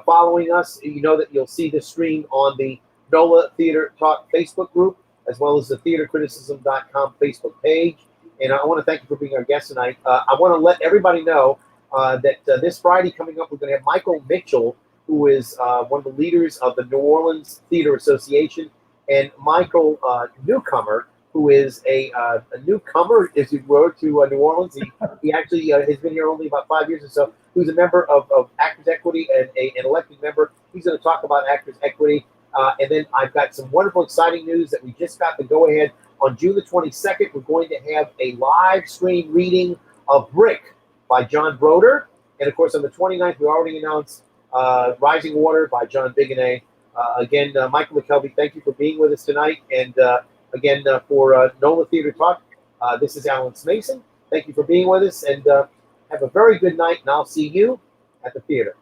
following us, you know that you'll see this stream on the NOLA Theatre Talk Facebook group, as well as the theatercriticism.com Facebook page. And I want to thank you for being our guest tonight. I want to let everybody know that this Friday coming up, we're going to have Michael Mitchell, who is one of the leaders of the New Orleans Theater Association, and Michael Newcomer, who is a newcomer, as you were, to New Orleans. He actually has been here only about 5 years or so, who's a member of Actors Equity and an elected member. He's going to talk about Actors Equity. And then I've got some wonderful, exciting news that we just got the go-ahead. On June the 22nd, we're going to have a live stream reading of Brick by John Broder. And, of course, on the 29th, we already announced Rising Water by John Bigonnet. Again, Michael McKelvey, thank you for being with us tonight. And, again, for NOLA Theatre Talk, this is Alan Smason. Thank you for being with us. And have a very good night, and I'll see you at the theater.